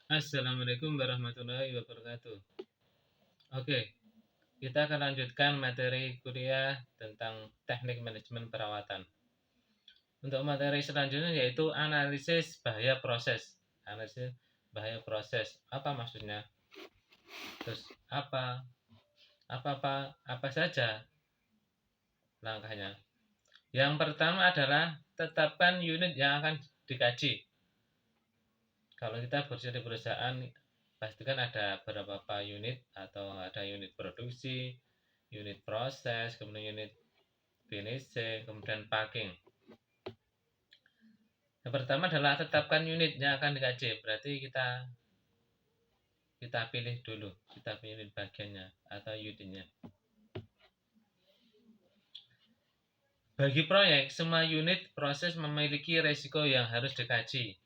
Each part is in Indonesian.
Assalamualaikum warahmatullahi wabarakatuh. Oke, kita akan lanjutkan materi kuliah tentang teknik manajemen perawatan. Untuk materi selanjutnya yaitu analisis bahaya proses. Analisis bahaya proses. Apa maksudnya? Terus apa saja langkahnya? Yang pertama adalah tetapkan unit yang akan dikaji. Kalau kita bekerja di perusahaan, pastikan ada beberapa unit atau ada unit produksi, unit proses, kemudian unit finishing, kemudian packing. Yang pertama adalah tetapkan unit yang akan dikaji. Berarti kita pilih dulu, kita pilih unit bagiannya atau unitnya. Bagi proyek, semua unit proses memiliki resiko yang harus dikaji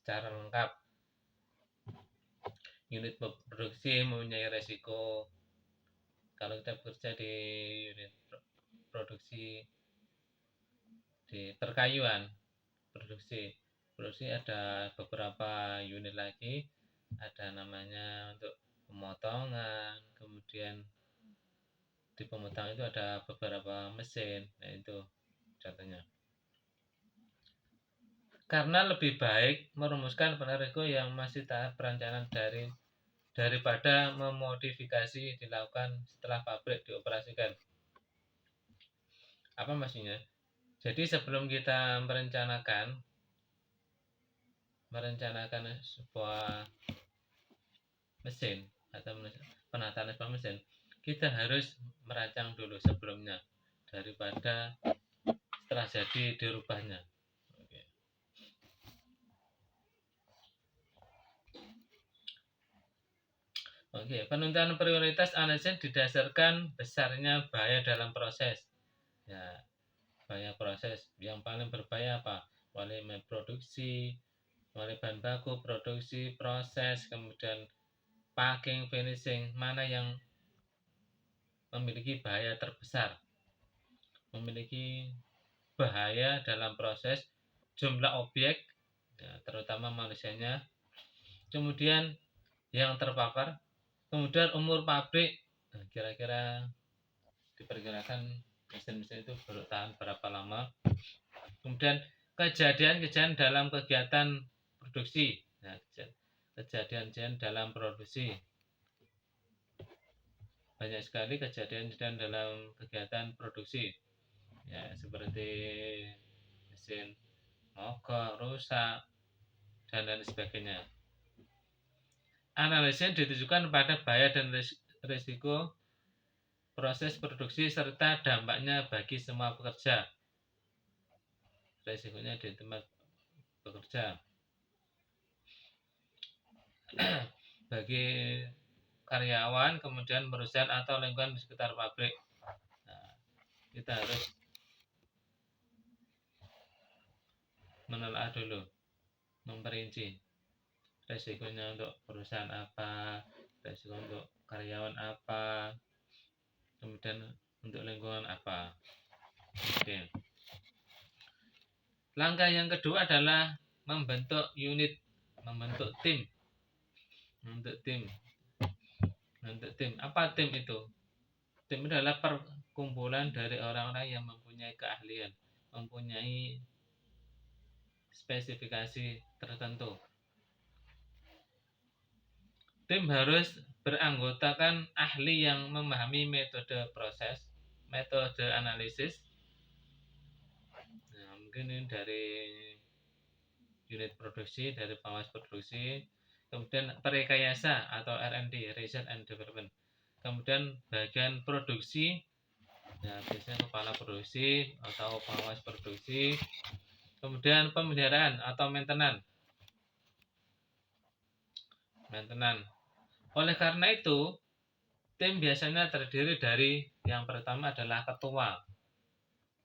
secara lengkap. Unit produksi mempunyai resiko. Kalau kita bekerja di unit produksi di perkayuan, produksi ada beberapa unit lagi, ada namanya untuk pemotongan, kemudian di pemotongan itu ada beberapa mesin. Nah, itu contohnya. Karena lebih baik merumuskan risiko yang masih tahap perencanaan daripada memodifikasi dilakukan setelah pabrik dioperasikan. Apa maksudnya? Jadi sebelum kita merencanakan sebuah mesin atau penataan sebuah mesin, kita harus merancang dulu sebelumnya daripada setelah jadi dirubahnya. Oke, penentuan prioritas analisis didasarkan besarnya bahaya dalam proses. Ya, bahaya proses yang paling berbahaya apa? Mulai produksi, mulai bahan baku, produksi, proses, kemudian packing, finishing, mana yang memiliki bahaya terbesar? Memiliki bahaya dalam proses, jumlah objek, ya, terutama manusianya, kemudian yang terpapar, kemudian umur pabrik, kira-kira diperkirakan mesin-mesin itu bertahan berapa lama, kemudian kejadian-kejadian dalam kegiatan produksi. Nah, kejadian dalam produksi, banyak sekali kejadian dalam kegiatan produksi, ya, seperti mesin mogok, rusak, dan lain sebagainya. Analisisnya ditujukan pada bahaya dan risiko proses produksi serta dampaknya bagi semua pekerja. Risikonya di tempat bekerja. Bagi karyawan, kemudian perusahaan atau lingkungan di sekitar pabrik. Nah, kita harus menelaah dulu, memperinci resikonya untuk perusahaan apa, resiko untuk karyawan apa, kemudian untuk lingkungan apa. Oke. Langkah yang kedua adalah membentuk unit, membentuk tim. Apa tim itu? Tim adalah perkumpulan dari orang-orang yang mempunyai keahlian, mempunyai spesifikasi tertentu. Tim harus beranggotakan ahli yang memahami metode proses, metode analisis. Nah, mungkin ini dari unit produksi, dari pengawas produksi, kemudian perekayasa atau R&D, Research and Development. Kemudian bagian produksi, ya, biasanya kepala produksi atau pengawas produksi. Kemudian pemeliharaan atau maintenance. Oleh karena itu, tim biasanya terdiri dari yang pertama adalah ketua.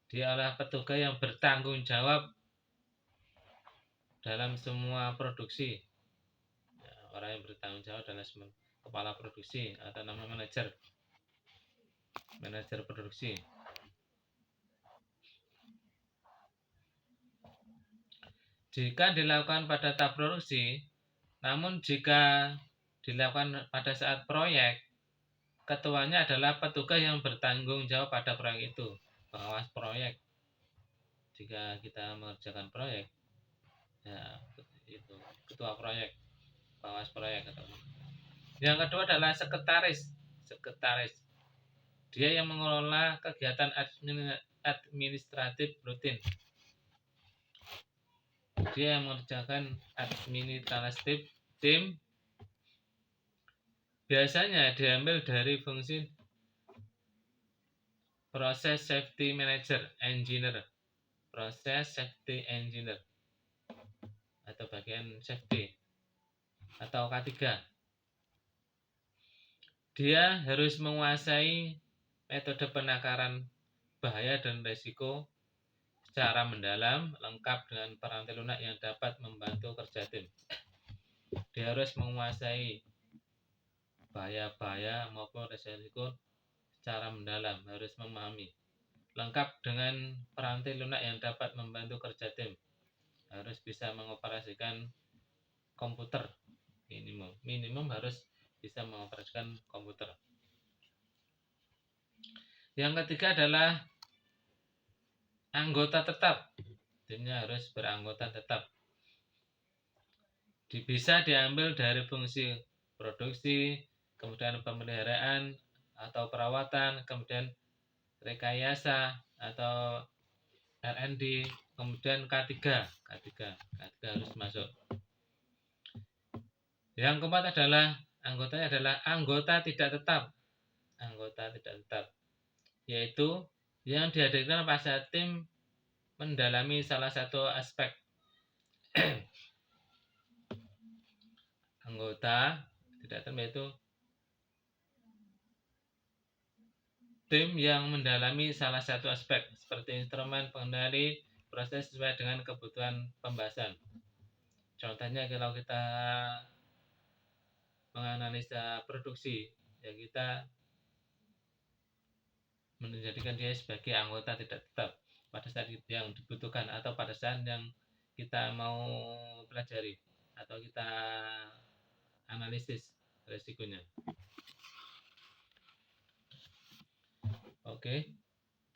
Dia adalah petugas yang bertanggung jawab dalam semua produksi. Ya, orang yang bertanggung jawab adalah kepala produksi atau namanya manajer produksi. Jika dilakukan pada tahap produksi, Namun jika dilakukan pada saat proyek, ketuanya adalah petugas yang bertanggung jawab pada proyek itu, pengawas proyek. Jika kita mengerjakan proyek, ya itu ketua proyek, pengawas proyek. Yang kedua adalah sekretaris. Dia yang mengelola kegiatan administratif rutin. Dia yang mengerjakan administratif tim. Biasanya diambil dari fungsi proses safety manager, engineer, proses safety engineer atau bagian safety atau K3. Dia harus menguasai metode penakaran bahaya dan risiko secara mendalam, lengkap dengan perantai lunak yang dapat membantu kerja tim. Dia harus menguasai bahaya-bahaya maupun risiko secara mendalam, harus memahami. Lengkap dengan perantai lunak yang dapat membantu kerja tim. Harus bisa mengoperasikan komputer minimum harus bisa mengoperasikan komputer. Yang ketiga adalah anggota tetap. Timnya harus beranggota tetap. Bisa diambil dari fungsi produksi, kemudian pemeliharaan atau perawatan, kemudian rekayasa atau R&D, kemudian K3 harus masuk. Yang keempat adalah anggotanya adalah anggota tidak tetap. Yaitu yang dihadirkan pada saat tim mendalami salah satu aspek. Anggota tidak tetap yaitu tim yang mendalami salah satu aspek seperti instrumen pengendali proses sesuai dengan kebutuhan pembahasan. Contohnya kalau kita menganalisa produksi, ya kita menjadikan dia sebagai anggota tidak tetap pada saat yang dibutuhkan atau pada saat yang kita mau pelajari atau kita analisis resikonya. Oke.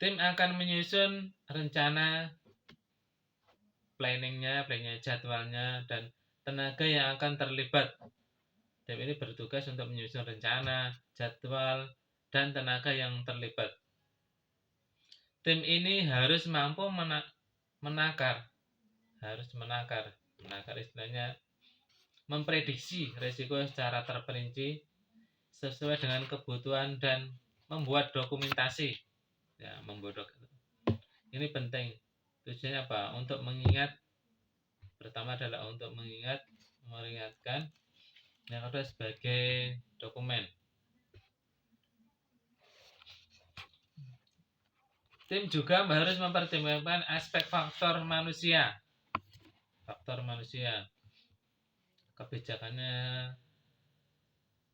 Tim akan menyusun rencana planningnya, jadwalnya, dan tenaga yang akan terlibat. Tim ini bertugas untuk menyusun rencana, jadwal, dan tenaga yang terlibat. Tim ini harus mampu menakar istilahnya memprediksi risiko secara terperinci sesuai dengan kebutuhan dan membuat dokumentasi. Ya, ini penting. Tujuannya apa? Untuk mengingat. Pertama adalah untuk meringatkan. Yang kedua sebagai dokumen. Tim juga harus mempertimbangkan aspek faktor manusia.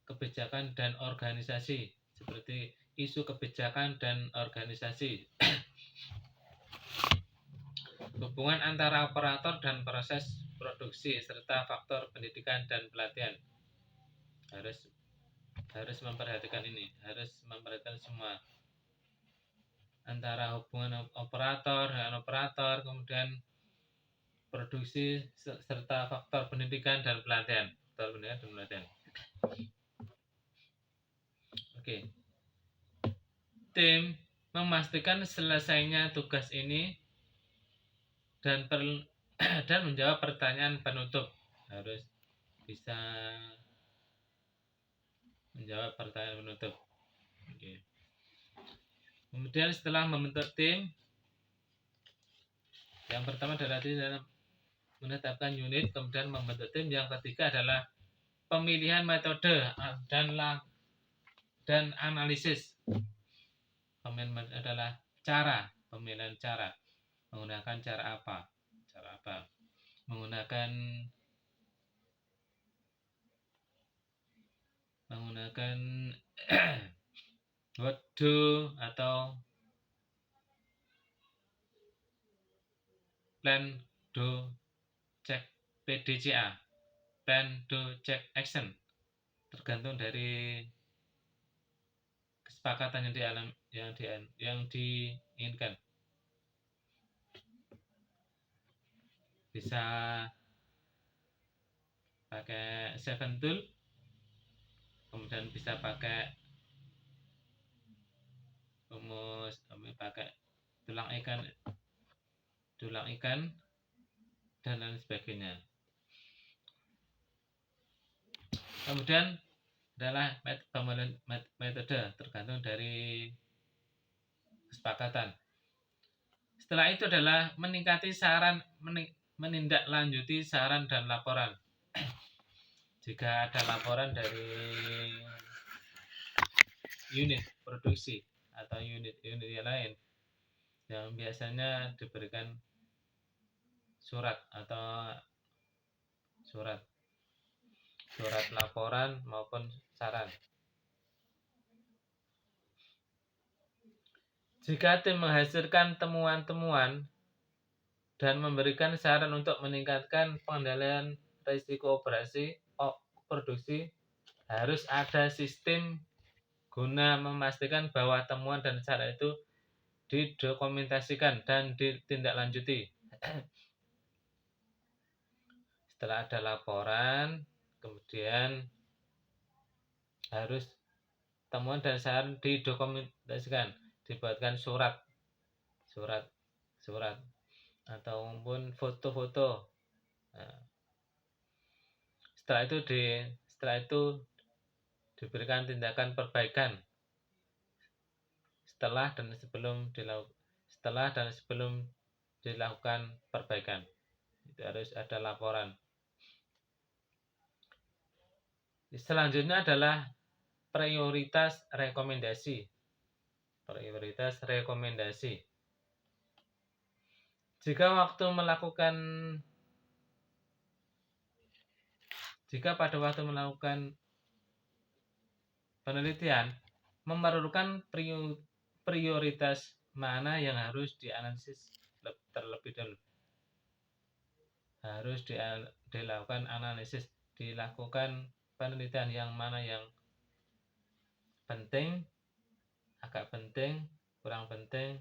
Kebijakan dan organisasi, seperti isu kebijakan dan organisasi. Hubungan antara operator dan proses produksi serta faktor pendidikan dan pelatihan. Harus memperhatikan ini, harus memperhatikan semua. Antara hubungan operator dengan operator, kemudian produksi serta faktor pendidikan dan pelatihan. Oke. Tim memastikan selesainya tugas ini dan menjawab pertanyaan penutup. Harus bisa menjawab pertanyaan penutup. Oke. Kemudian setelah membentuk tim, yang pertama adalah menetapkan unit, kemudian membentuk tim. Yang ketiga adalah pemilihan metode dan analisis. Pemilihan adalah pemilihan cara. Menggunakan cara apa? Menggunakan what do atau plan do cek PDCA. plan, do, check, action, tergantung dari kesepakatan yang diinginkan. Bisa pakai 7 tool, kemudian bisa pakai rumus, pakai tulang ikan dan lain sebagainya. Kemudian adalah metode tergantung dari kesepakatan. Setelah itu adalah menindaklanjuti saran dan laporan. Jika ada laporan dari unit produksi atau unit yang lain yang biasanya diberikan surat laporan maupun saran. Jika tim menghasilkan temuan-temuan dan memberikan saran untuk meningkatkan pengendalian risiko produksi, harus ada sistem guna memastikan bahwa temuan dan saran itu didokumentasikan dan ditindaklanjuti. Setelah ada laporan, kemudian harus temuan dan saran didokumentasikan, dibuatkan surat ataupun foto-foto. Nah, setelah itu diberikan tindakan perbaikan setelah dan sebelum dilakukan perbaikan. Itu harus ada laporan. Selanjutnya adalah prioritas rekomendasi. Jika pada waktu melakukan penelitian memerlukan prioritas mana yang harus dianalisis terlebih dahulu. Harus dilakukan analisis, dilakukan penelitian yang mana yang penting, agak penting, kurang penting,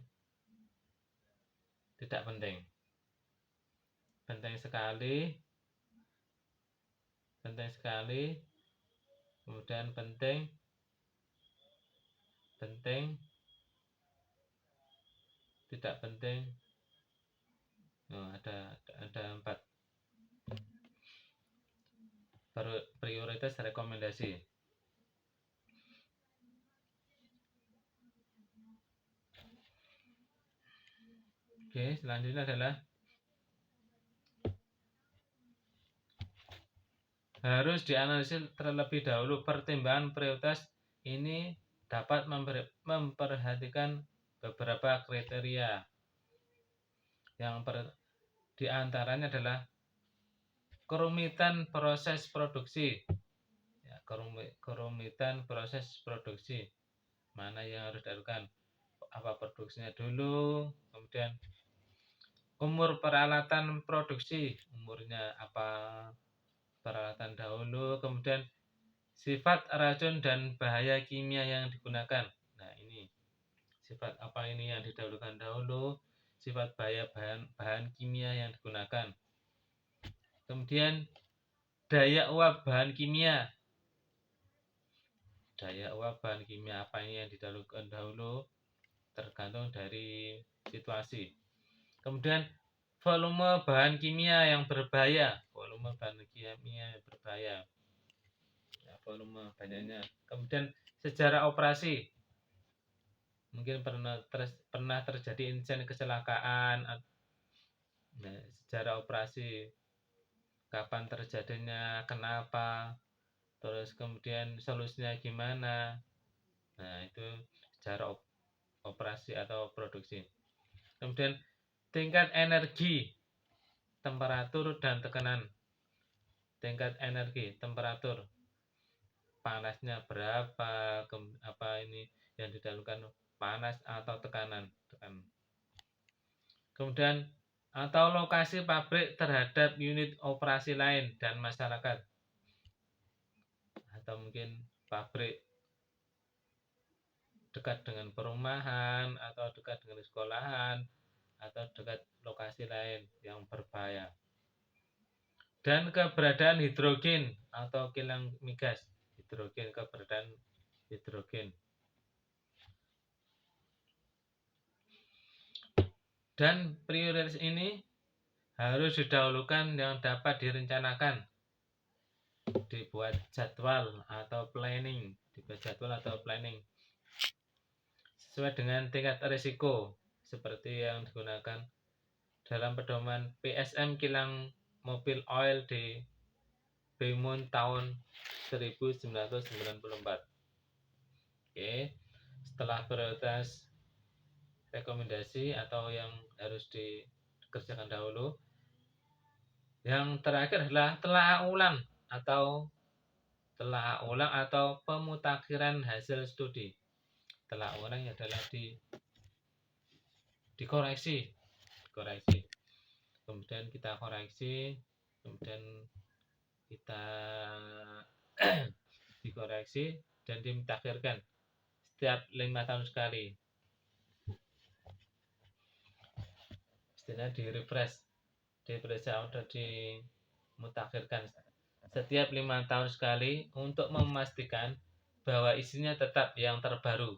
tidak penting. Penting sekali, kemudian penting, tidak penting. Ada 4 prioritas rekomendasi. Oke, selanjutnya adalah harus dianalisis terlebih dahulu. Pertimbangan prioritas ini dapat memperhatikan beberapa kriteria. Yang di antaranya adalah kerumitan proses produksi. Kerumitan proses produksi. Mana yang harus dilakukan? Apa produksinya dulu, kemudian umur peralatan produksi, umurnya apa peralatan dahulu, kemudian sifat racun dan bahaya kimia yang digunakan. Nah, ini sifat apa ini yang didahulukan dahulu, sifat bahaya bahan kimia yang digunakan. Kemudian daya uap bahan kimia. Daya uap bahan kimia apa ini yang didahulukan dahulu, tergantung dari situasi. Kemudian volume bahan kimia yang berbahaya. Volume banyaknya. Kemudian sejarah operasi. Mungkin pernah terjadi insiden kecelakaan. Nah, sejarah operasi. Kapan terjadinya, kenapa, terus kemudian solusinya gimana. Nah, itu sejarah operasi atau produksi. Kemudian tingkat energi, temperatur dan tekanan. Tingkat energi, temperatur, panasnya berapa, apa ini yang didahulukan, panas atau tekanan. Kemudian atau lokasi pabrik terhadap unit operasi lain dan masyarakat. mungkin pabrik dekat dengan perumahan atau dekat dengan sekolahan atau dekat lokasi lain yang berbahaya. Dan keberadaan hidrogen atau kilang migas. Keberadaan hidrogen. Dan prioritas ini harus didahulukan yang dapat direncanakan, dibuat jadwal atau planning, sesuai dengan tingkat risiko seperti yang digunakan dalam pedoman PSM kilang mobil oil di Beaumont tahun 1994. Oke, setelah prioritas rekomendasi atau yang harus dikerjakan dahulu, yang terakhir adalah telaah ulang atau pemutakhiran hasil studi. Telaah ulang adalah dikoreksi, kemudian kita koreksi, kemudian kita dikoreksi dan dimutakhirkan setiap 5 tahun sekali. Istilahnya di refresh, diperiksa atau dimutakhirkan setiap 5 tahun sekali untuk memastikan bahwa isinya tetap yang terbaru.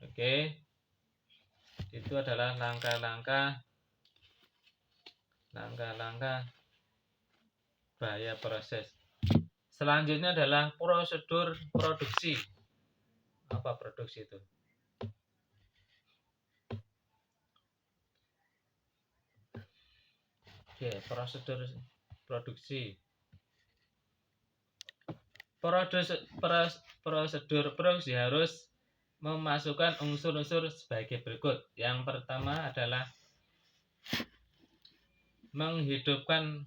Oke. Itu adalah langkah-langkah bahaya proses. Selanjutnya adalah prosedur produksi. Apa produksi itu? Oke, prosedur produksi. Prosedur produksi harus memasukkan unsur-unsur sebagai berikut. Yang pertama adalah menghidupkan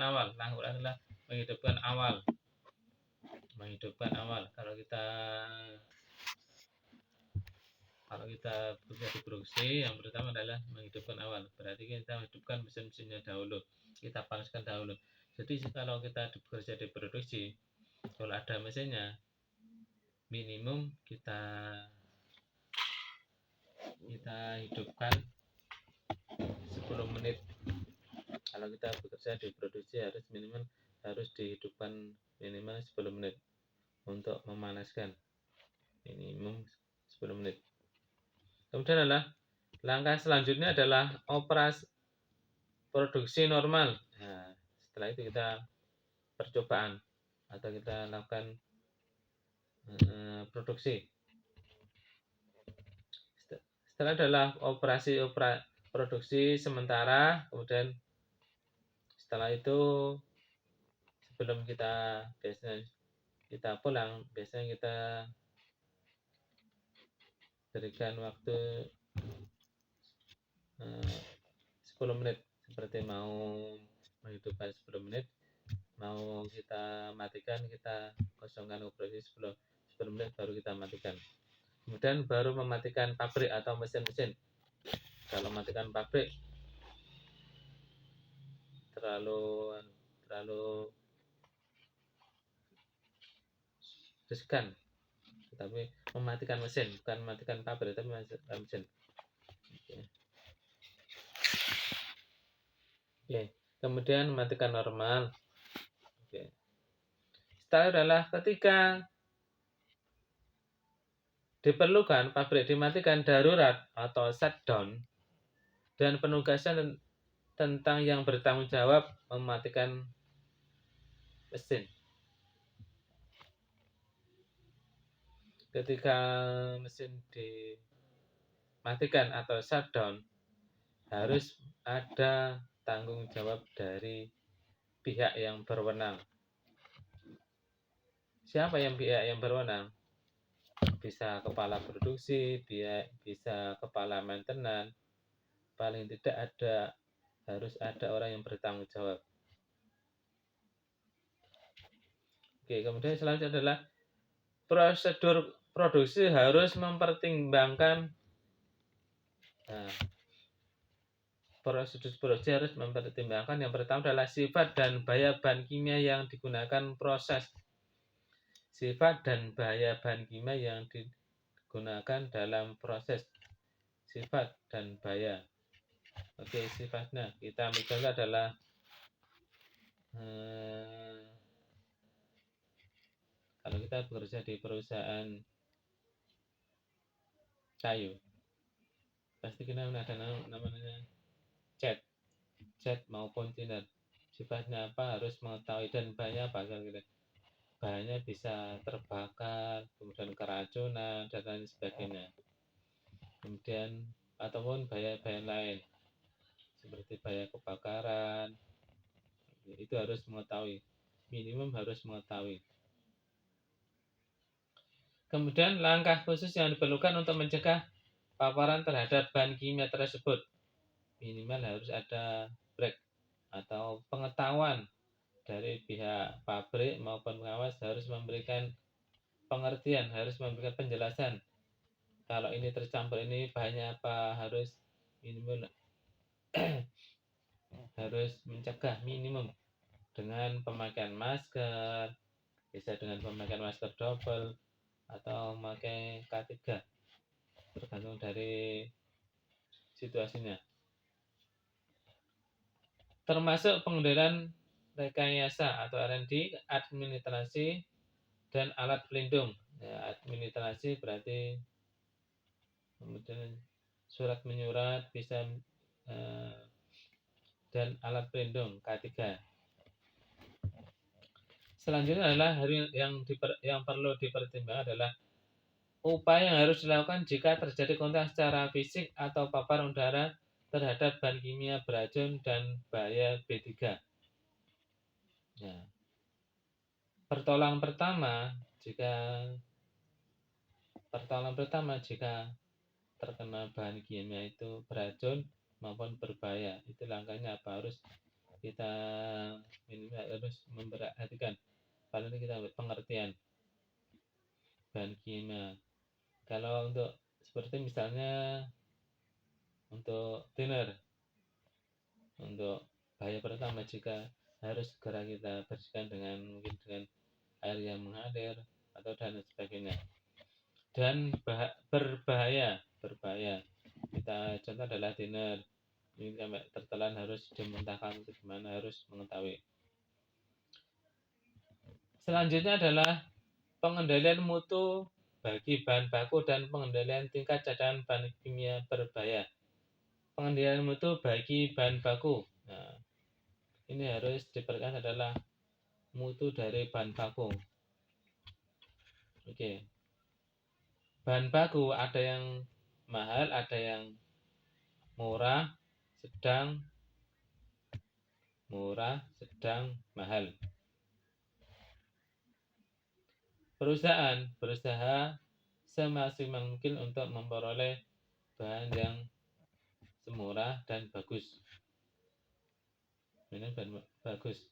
awal. Menghidupkan awal. Kalau kita bekerja di produksi, yang pertama adalah menghidupkan awal. Berarti kita hidupkan mesin-mesinnya dahulu. Kita panaskan dahulu. Jadi kalau kita bekerja di produksi, kalau ada mesinnya, minimum kita hidupkan 10 menit. Kalau kita bekerja di produksi harus dihidupkan minimal 10 menit untuk memanaskan, minimum 10 menit. Kemudian langkah selanjutnya adalah operasi produksi normal. Nah, setelah itu kita percobaan atau kita lakukan produksi. Setelah adalah operasi produksi sementara, kemudian setelah itu sebelum kita pulang, biasanya kita berikan waktu 10 menit, seperti mau menghidupkan 10 menit, mau kita matikan, kita kosongkan operasi 10 menit baru kita matikan. Kemudian baru mematikan pabrik atau mesin-mesin. Kalau matikan pabrik terlalu riskan. Tapi mematikan mesin, bukan mematikan pabrik, tapi mematikan mesin. Oke. Kemudian mematikan normal. Oke. Setelah adalah ketika diperlukan pabrik dimatikan darurat atau shutdown, dan penugasan tentang yang bertanggung jawab mematikan mesin. Ketika mesin dimatikan atau shutdown, harus ada tanggung jawab dari pihak yang berwenang. Siapa pihak yang berwenang? Bisa kepala produksi, bisa kepala maintenance. Paling tidak harus ada orang yang bertanggung jawab. Oke, kemudian selanjutnya adalah prosedur produksi harus mempertimbangkan prosedur harus mempertimbangkan yang pertama adalah sifat dan bahaya bahan kimia yang digunakan proses. Sifat dan bahaya bahan kimia yang digunakan dalam proses. Sifat dan bahaya. Oke, sifatnya kita ambil contoh adalah kalau kita bekerja di perusahaan kayu, pasti kita ada namanya cat maupun thinner. Sifatnya apa harus mengetahui, dan bahannya apa gitu. Bahannya bisa terbakar, kemudian keracunan dan lain sebagainya. Kemudian ataupun bahaya-bahaya lain seperti bahaya kebakaran, itu harus mengetahui, minimum harus mengetahui. Kemudian langkah khusus yang diperlukan untuk mencegah paparan terhadap bahan kimia tersebut, minimal harus ada break atau pengetahuan dari pihak pabrik maupun pengawas, harus memberikan pengertian, harus memberikan penjelasan. Kalau ini tercampur ini bahannya apa, harus minimal harus mencegah minimum dengan pemakaian masker, bisa dengan pemakaian masker double atau memakai K3, tergantung dari situasinya. Termasuk pengendalian rekayasa atau R&D, administrasi, dan alat pelindung. Ya, administrasi berarti kemudian surat menyurat bisa dan alat pelindung K3. Selanjutnya adalah yang perlu dipertimbangkan adalah upaya yang harus dilakukan jika terjadi kontak secara fisik atau paparan udara terhadap bahan kimia beracun dan bahaya B3. Ya. Pertolongan pertama jika terkena bahan kimia itu beracun maupun berbahaya, itu langkahnya apa, harus kita minimal harus memperhatikan. Paling kita pengertian bahan kimia. Kalau untuk seperti misalnya untuk thinner, untuk bahaya pertama jika harus segera kita bersihkan mungkin dengan air yang mengalir atau dan sebagainya. Dan berbahaya kita contoh adalah thinner, ini sampai tertelan harus dimuntahkan, itu gimana, harus mengetahui. Selanjutnya adalah pengendalian mutu bagi bahan baku dan pengendalian tingkat cadangan bahan kimia berbahaya. Pengendalian mutu bagi bahan baku. Nah, ini harus diperhatikan adalah mutu dari bahan baku. Oke. Bahan baku ada yang mahal, ada yang murah, sedang, mahal. Perusahaan berusaha semaksimal mungkin untuk memperoleh bahan yang semurah dan bagus. Ini bahan bagus.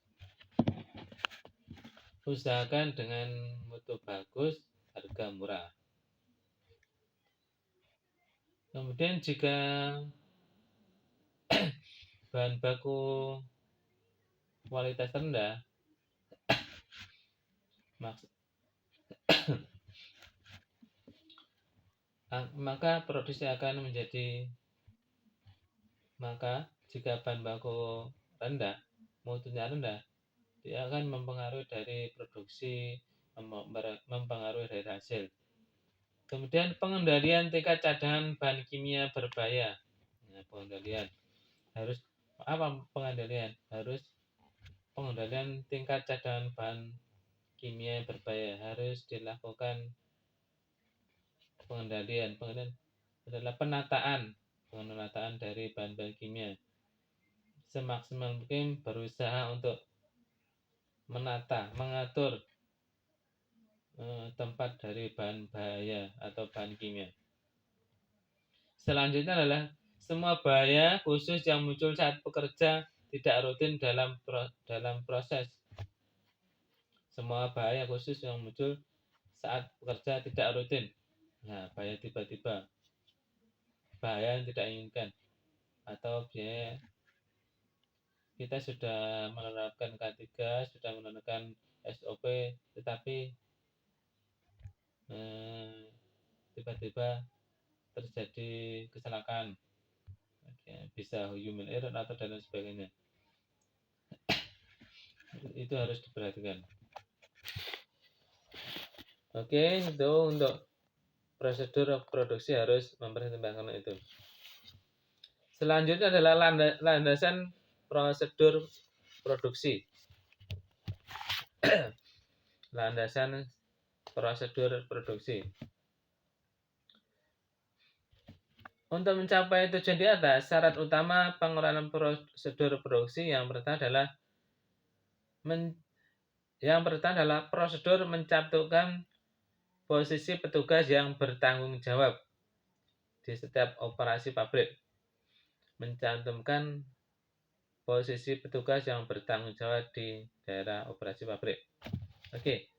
Usahakan dengan mutu bagus, harga murah. Kemudian jika bahan baku kualitas rendah, maka produksi akan menjadi, maka jika bahan baku rendah, mutunya rendah, dia akan mempengaruhi dari produksi, mempengaruhi dari hasil. Kemudian pengendalian tingkat cadangan bahan kimia berbahaya. Nah, pengendalian harus apa? Pengendalian harus pengendalian tingkat cadangan bahan kimia berbahaya harus dilakukan. Pengendalian adalah penataan dari bahan-bahan kimia. Semaksimal mungkin berusaha untuk mengatur tempat dari bahan bahaya atau bahan kimia. Selanjutnya adalah semua bahaya khusus yang muncul saat bekerja tidak rutin dalam proses. Semua bahaya khusus yang muncul saat bekerja tidak rutin. Nah, bahaya tiba-tiba, bahaya yang tidak inginkan, atau biaya kita sudah menerapkan K3, sudah menerapkan SOP, tetapi tiba-tiba terjadi kecelakaan, bisa human error atau dan lain sebagainya. Itu harus diperhatikan. Oke, itu untuk prosedur produksi harus mempertimbangkan itu. Selanjutnya adalah landasan prosedur produksi. Landasan prosedur produksi. Untuk mencapai tujuan di atas, syarat utama pengelolaan prosedur produksi yang pertama adalah prosedur mencantumkan posisi petugas yang bertanggung jawab di setiap operasi pabrik. Mencantumkan posisi petugas yang bertanggung jawab di daerah operasi pabrik. Oke,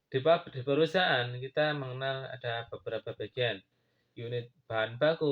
di perusahaan kita mengenal ada beberapa bagian. Unit bahan baku,